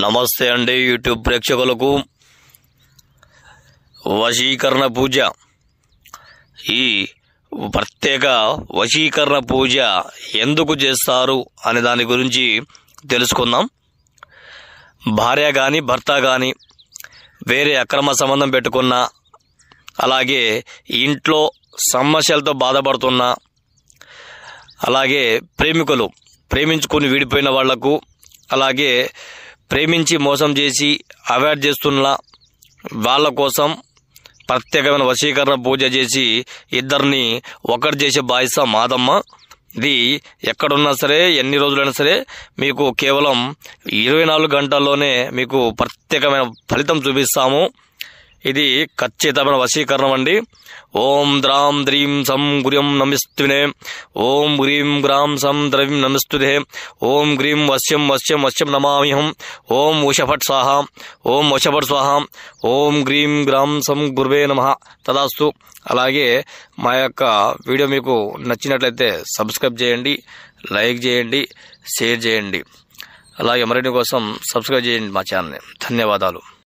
నమస్తే అండి యూట్యూబ్ ప్రేక్షకులకు వశీకరణ పూజ ఈ ప్రత్యేక వశీకరణ పూజ ఎందుకు చేస్తారు అనే దాని గురించి తెలుసుకుందాం। భార్య గాని భర్త గాని వేరే అక్రమ సంబంధం పెట్టుకున్నా అలాగే ఇంట్లో సమస్యలతో బాధపడుతున్నా అలాగే ప్రేమికులు ప్రేమించుకొని విడిపోయిన వాళ్లకు అలాగే ప్రేమించి మోసం చేసి అవాయిడ్ చేస్తున్న వాళ్ళ కోసం ప్రత్యేకమైన వశీకరణ పూజ చేసి ఇద్దరిని ఒకటి చేసే బాధ్యత మాదమ్మ। ఇది ఎక్కడున్నా సరే ఎన్ని రోజులైనా సరే మీకు కేవలం 24 గంటల్లోనే మీకు ప్రత్యేకమైన ఫలితం చూపిస్తాము। ఇది ఖచ్చితమైన వశీకరణం అండి। ఓం ద్రాం ద్రీం సం గుర్యం నమస్తునే, ఓం గ్రీం గ్రాం సం ద్రవ్యం నమస్తుతే, ఓం గ్రీం వశ్యం వశ్యం వశ్యం నమామ్యహం, ఓం ఉషఫట్ స్వాహ, ఓం వశఫట్ స్వాహ, ఓం గ్రీం గ్రాం సం గుర్వే నమః తదాస్తు। అలాగే మా యొక్క వీడియో మీకు నచ్చినట్లయితే సబ్స్క్రైబ్ చేయండి, లైక్ చేయండి, షేర్ చేయండి, అలాగే మరిన్ని కోసం సబ్స్క్రైబ్ చేయండి మా ఛానల్ని। ధన్యవాదాలు।